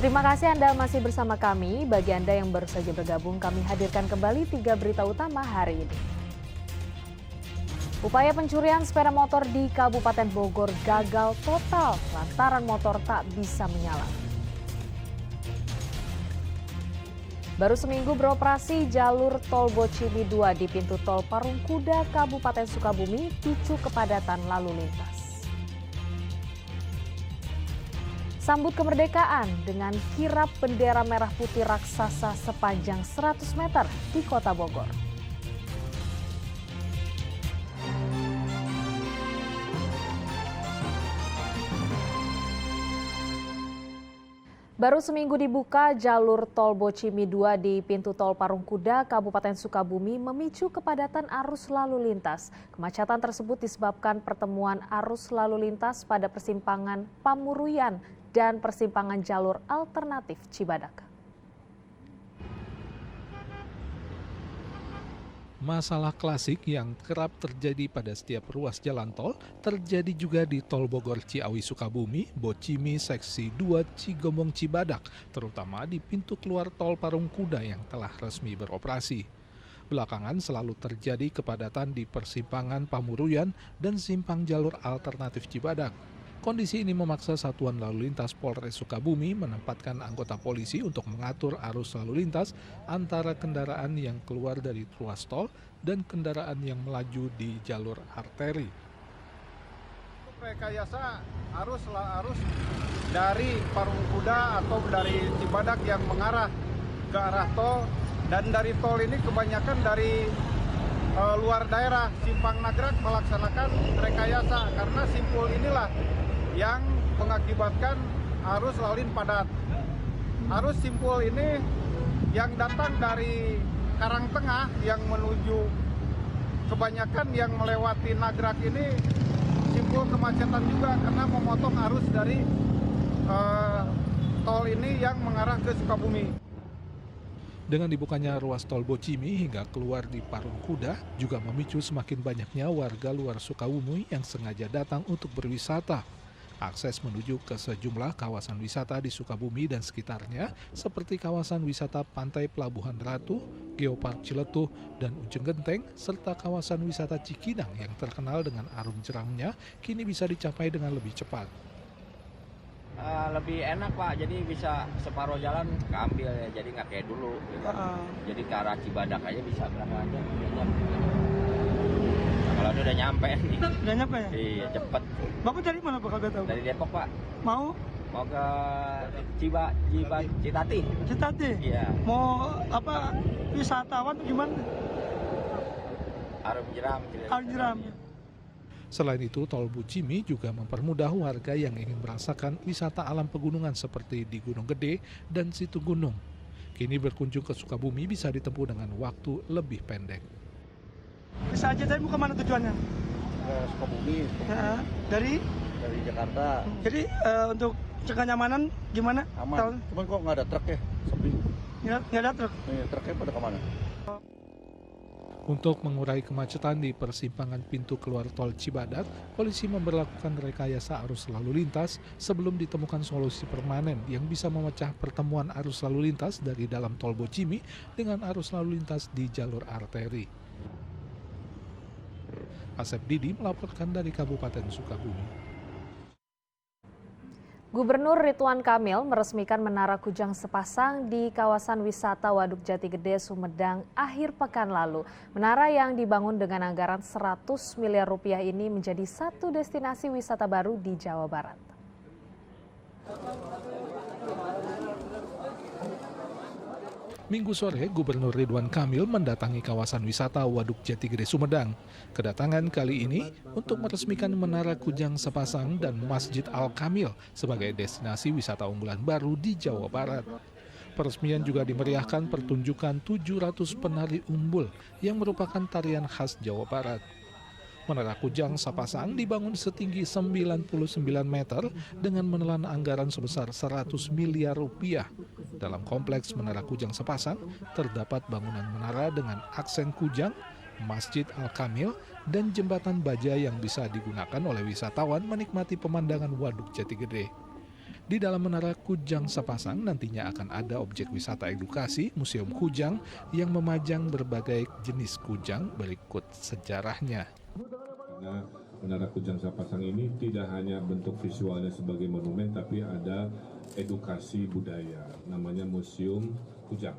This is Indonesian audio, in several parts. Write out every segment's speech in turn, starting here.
Terima kasih Anda masih bersama kami. Bagi Anda yang baru saja bergabung, kami hadirkan kembali 3 berita utama hari ini. Upaya pencurian sepeda motor di Kabupaten Bogor gagal total lantaran motor tak bisa menyala. Baru seminggu beroperasi, jalur tol Bocimi 2 di pintu tol Parungkuda, Kabupaten Sukabumi picu kepadatan lalu lintas. Sambut kemerdekaan dengan kirap bendera merah putih raksasa sepanjang 100 meter di Kota Bogor. Baru seminggu dibuka, jalur tol Bocimi 2 di pintu tol Parungkuda, Kabupaten Sukabumi memicu kepadatan arus lalu lintas. Kemacetan tersebut disebabkan pertemuan arus lalu lintas pada persimpangan Pamuruyan dan persimpangan jalur alternatif Cibadak. Masalah klasik yang kerap terjadi pada setiap ruas jalan tol terjadi juga di Tol Bogor Ciawi Sukabumi, Bocimi Seksi 2 Cigombong Cibadak, terutama di pintu keluar tol Parungkuda yang telah resmi beroperasi. Belakangan selalu terjadi kepadatan di persimpangan Pamuruyan dan simpang jalur alternatif Cibadak. Kondisi ini memaksa Satuan Lalu Lintas Polres Sukabumi menempatkan anggota polisi untuk mengatur arus lalu lintas antara kendaraan yang keluar dari ruas tol dan kendaraan yang melaju di jalur arteri. Rekayasa arus dari Parungkuda atau dari Cibadak yang mengarah ke arah tol, dan dari tol ini kebanyakan dari luar daerah Simpang Nagrek melaksanakan rekayasa karena simpul inilah yang mengakibatkan arus lalu lintas padat. Arus simpul ini yang datang dari Karangtengah yang menuju kebanyakan yang melewati Nagrek ini simpul kemacetan juga karena memotong arus dari tol ini yang mengarah ke Sukabumi. Dengan dibukanya ruas tol Bocimi hingga keluar di Parungkuda juga memicu semakin banyaknya warga luar Sukabumi yang sengaja datang untuk berwisata. Akses menuju ke sejumlah kawasan wisata di Sukabumi dan sekitarnya seperti kawasan wisata Pantai Pelabuhan Ratu, Geopark Ciletuh, dan Ujung Genteng, serta kawasan wisata Cikidang yang terkenal dengan arum jeramnya kini bisa dicapai dengan lebih cepat. Lebih enak Pak, jadi bisa separuh jalan keambil ya, jadi nggak kayak dulu gitu. Jadi ke arah Cibadak aja bisa berapa aja. Kalau ini udah nyampe nih. Udah nyampe ya? Iya, cepet. Bapak dari mana Pak, kagak tahu? Dari Depok Pak. Mau ke Citati. Citati? Iya. Mau apa, wisatawan gimana? Arum jeram. Arum jeram. Selain itu, tol Bocimi juga mempermudah warga yang ingin merasakan wisata alam pegunungan seperti di Gunung Gede dan Situ Gunung. Kini berkunjung ke Sukabumi bisa ditempuh dengan waktu lebih pendek. Bisa aja, tapi mau kemana tujuannya? Ke Sukabumi. Ya, dari Jakarta. Jadi untuk kenyamanan gimana? Aman. Cuman kok nggak ada truk ya? Sepi. Nggak ada truk. Truknya pada kemana? Untuk mengurai kemacetan di persimpangan pintu keluar tol Cibadak, polisi memberlakukan rekayasa arus lalu lintas sebelum ditemukan solusi permanen yang bisa memecah pertemuan arus lalu lintas dari dalam tol Bocimi dengan arus lalu lintas di jalur arteri. Asep Didi melaporkan dari Kabupaten Sukabumi. Gubernur Ridwan Kamil meresmikan Menara Kujang sepasang di kawasan wisata Waduk Jati Gede, Sumedang akhir pekan lalu. Menara yang dibangun dengan anggaran 100 miliar rupiah ini menjadi satu destinasi wisata baru di Jawa Barat. Minggu sore, Gubernur Ridwan Kamil mendatangi kawasan wisata Waduk Jati Gede Sumedang. Kedatangan kali ini untuk meresmikan Menara Kujang sepasang dan Masjid Al-Kamil sebagai destinasi wisata unggulan baru di Jawa Barat. Peresmian juga dimeriahkan pertunjukan 700 penari umbul yang merupakan tarian khas Jawa Barat. Menara Kujang sepasang dibangun setinggi 99 meter dengan menelan anggaran sebesar 100 miliar rupiah. Dalam kompleks Menara Kujang sepasang terdapat bangunan menara dengan aksen kujang, Masjid Al-Kamil, dan jembatan baja yang bisa digunakan oleh wisatawan menikmati pemandangan Waduk Jati Gede. Di dalam Menara Kujang Sepasang nantinya akan ada objek wisata edukasi Museum Kujang yang memajang berbagai jenis kujang berikut sejarahnya. Karena Menara Kujang Sepasang ini tidak hanya bentuk visualnya sebagai monumen, tapi ada edukasi budaya, namanya Museum Kujang.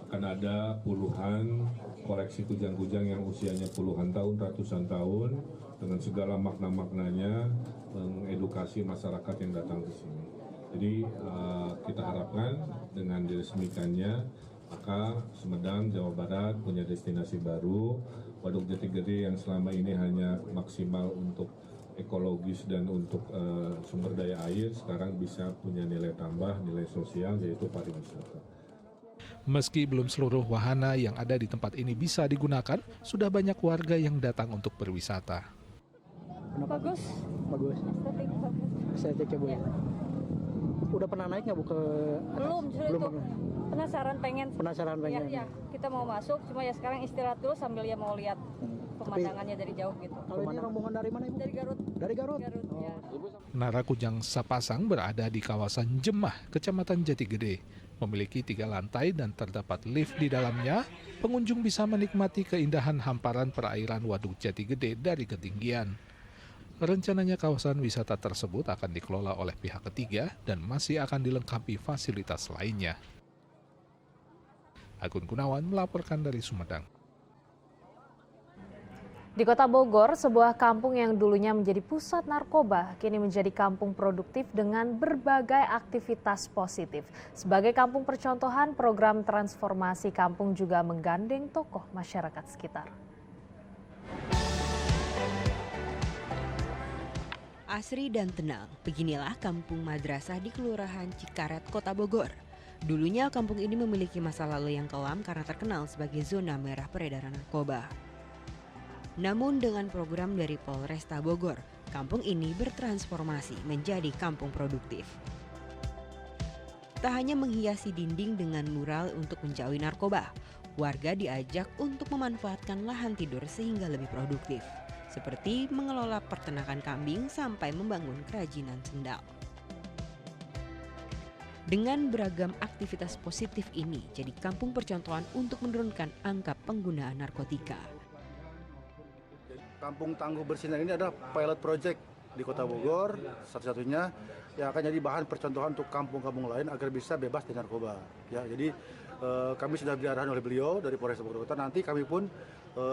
Akan ada puluhan koleksi kujang-kujang yang usianya puluhan tahun, ratusan tahun, dengan segala makna-maknanya, mengedukasi masyarakat yang datang ke sini. Jadi kita harapkan dengan diresmikannya, maka Sumedang, Jawa Barat punya destinasi baru. Waduk Jati Gede yang selama ini hanya maksimal untuk ekologis dan untuk sumber daya air, sekarang bisa punya nilai tambah, nilai sosial, yaitu pariwisata. Meski belum seluruh wahana yang ada di tempat ini bisa digunakan, sudah banyak warga yang datang untuk berwisata. Bagus. Estetik bagus. Estetik ya Bu. Ya. Udah pernah naik nggak Bu ke atas? Belum, justru Belum itu. pernah. Penasaran pengen. Ya. Kita mau masuk, cuma ya sekarang istirahat dulu sambil ya mau lihat pemandangannya dari jauh gitu. Kalau ini rombongan dari mana Ibu? Dari Garut. Dari Garut. Ya. Menara Kujang Sepasang berada di kawasan Jemah, Kecamatan Jati Gede. Memiliki 3 lantai dan terdapat lift di dalamnya. Pengunjung bisa menikmati keindahan hamparan perairan Waduk Jati Gede dari ketinggian. Rencananya kawasan wisata tersebut akan dikelola oleh pihak ketiga dan masih akan dilengkapi fasilitas lainnya. Agun Gunawan melaporkan dari Sumedang. Di Kota Bogor, sebuah kampung yang dulunya menjadi pusat narkoba kini menjadi kampung produktif dengan berbagai aktivitas positif. Sebagai kampung percontohan, program transformasi kampung juga menggandeng tokoh masyarakat sekitar. Asri dan tenang, beginilah kampung madrasah di Kelurahan Cikaret, Kota Bogor. Dulunya kampung ini memiliki masa lalu yang kelam karena terkenal sebagai zona merah peredaran narkoba. Namun dengan program dari Polresta Bogor, kampung ini bertransformasi menjadi kampung produktif. Tak hanya menghiasi dinding dengan mural untuk menjauhi narkoba, warga diajak untuk memanfaatkan lahan tidur sehingga lebih produktif, seperti mengelola peternakan kambing sampai membangun kerajinan sendal. Dengan beragam aktivitas positif ini jadi kampung percontohan untuk menurunkan angka penggunaan narkotika. Kampung Tangguh Bersinar ini adalah pilot project di Kota Bogor, satu-satunya yang akan jadi bahan percontohan untuk kampung-kampung lain agar bisa bebas dari narkoba. Ya, jadi kami sudah diarahan oleh beliau dari Polres Bogor Kota. Nanti kami pun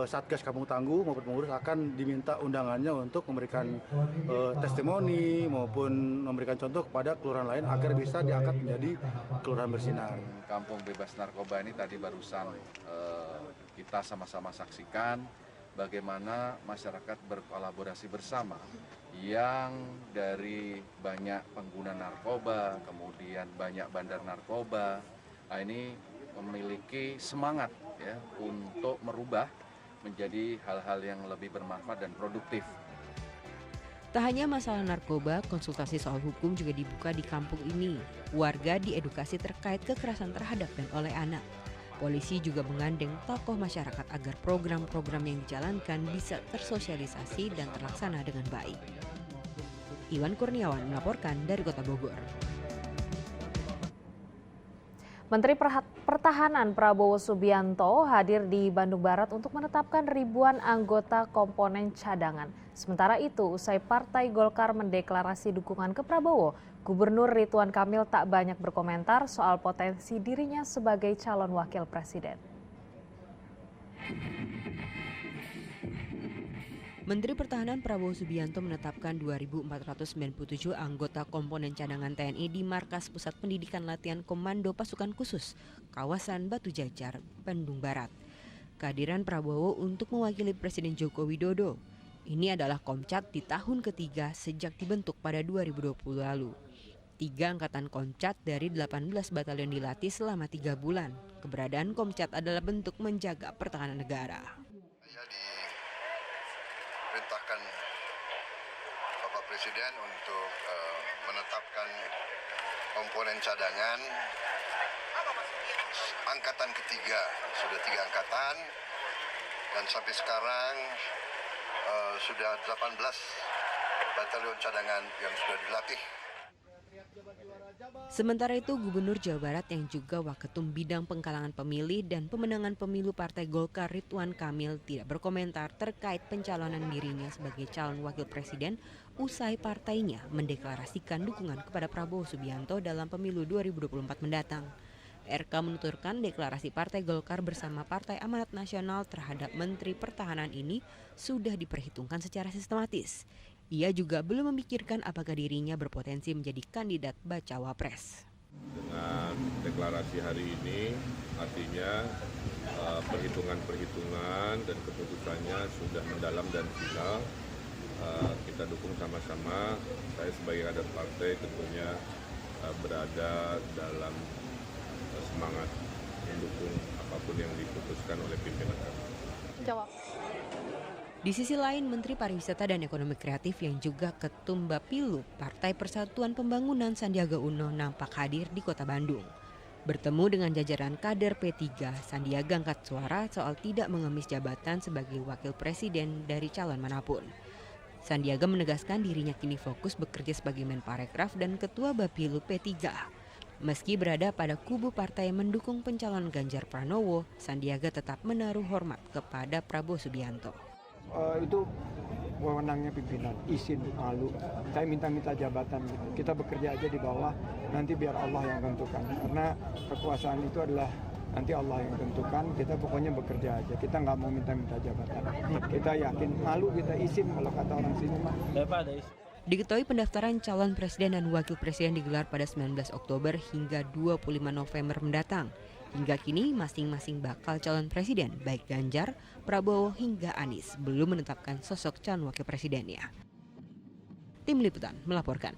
Satgas Kampung Tangguh maupun pengurus akan diminta undangannya untuk memberikan testimoni maupun memberikan contoh kepada kelurahan lain agar bisa diangkat menjadi kelurahan bersinar. Kampung bebas narkoba ini tadi barusan kita sama-sama saksikan bagaimana masyarakat berkolaborasi bersama yang dari banyak pengguna narkoba, kemudian banyak bandar narkoba. Nah, ini memiliki semangat ya untuk merubah menjadi hal-hal yang lebih bermanfaat dan produktif. Tak hanya masalah narkoba, konsultasi soal hukum juga dibuka di kampung ini. Warga diedukasi terkait kekerasan terhadap dan oleh anak. Polisi juga menggandeng tokoh masyarakat agar program-program yang dijalankan bisa tersosialisasi dan terlaksana dengan baik. Iwan Kurniawan melaporkan dari Kota Bogor. Menteri Pertahanan Prabowo Subianto hadir di Bandung Barat untuk menetapkan ribuan anggota komponen cadangan. Sementara itu, usai Partai Golkar mendeklarasi dukungan ke Prabowo, Gubernur Ridwan Kamil tak banyak berkomentar soal potensi dirinya sebagai calon wakil presiden. Menteri Pertahanan Prabowo Subianto menetapkan 2.497 anggota komponen cadangan TNI di Markas Pusat Pendidikan Latihan Komando Pasukan Khusus, kawasan Batu Jajar, Bandung Barat. Kehadiran Prabowo untuk mewakili Presiden Joko Widodo. Ini adalah Komcat di tahun ketiga sejak dibentuk pada 2020 lalu. 3 angkatan Komcat dari 18 batalion dilatih selama 3 bulan. Keberadaan Komcat adalah bentuk menjaga pertahanan negara. Perintahkan Bapak Presiden untuk menetapkan komponen cadangan angkatan ketiga, sudah 3 angkatan dan sampai sekarang sudah 18 batalion cadangan yang sudah dilatih. Sementara itu, Gubernur Jawa Barat yang juga Waketum Bidang Pengkalangan Pemilih dan Pemenangan Pemilu Partai Golkar Ridwan Kamil tidak berkomentar terkait pencalonan dirinya sebagai calon wakil presiden usai partainya mendeklarasikan dukungan kepada Prabowo Subianto dalam pemilu 2024 mendatang. RK menuturkan deklarasi Partai Golkar bersama Partai Amanat Nasional terhadap Menteri Pertahanan ini sudah diperhitungkan secara sistematis. Ia juga belum memikirkan apakah dirinya berpotensi menjadi kandidat bacawa pres. Dengan deklarasi hari ini artinya perhitungan-perhitungan dan keputusannya sudah mendalam dan final. Kita dukung sama-sama. Saya sebagai kader partai tentunya berada dalam semangat mendukung apapun yang diputuskan oleh pimpinan kami. Jawab. Di sisi lain, Menteri Pariwisata dan Ekonomi Kreatif yang juga Ketum Bapilu Partai Persatuan Pembangunan Sandiaga Uno nampak hadir di Kota Bandung. Bertemu dengan jajaran kader P3, Sandiaga angkat suara soal tidak mengemis jabatan sebagai wakil presiden dari calon manapun. Sandiaga menegaskan dirinya kini fokus bekerja sebagai Menparekraf dan Ketua Bapilu P3. Meski berada pada kubu partai yang mendukung pencalonan Ganjar Pranowo, Sandiaga tetap menaruh hormat kepada Prabowo Subianto. Itu wewenangnya pimpinan, izin malu. Saya minta jabatan gitu. Kita bekerja aja di bawah, nanti biar Allah yang tentukan. Karena kekuasaan itu adalah nanti Allah yang tentukan. Kita pokoknya bekerja aja. Kita nggak mau minta jabatan. Kita yakin malu kita izin kalau kata orang sini mah. Diketahui pendaftaran calon presiden dan wakil presiden digelar pada 19 Oktober hingga 25 November mendatang. Hingga kini masing-masing bakal calon presiden baik Ganjar, Prabowo hingga Anies belum menetapkan sosok calon wakil presidennya. Tim Liputan melaporkan.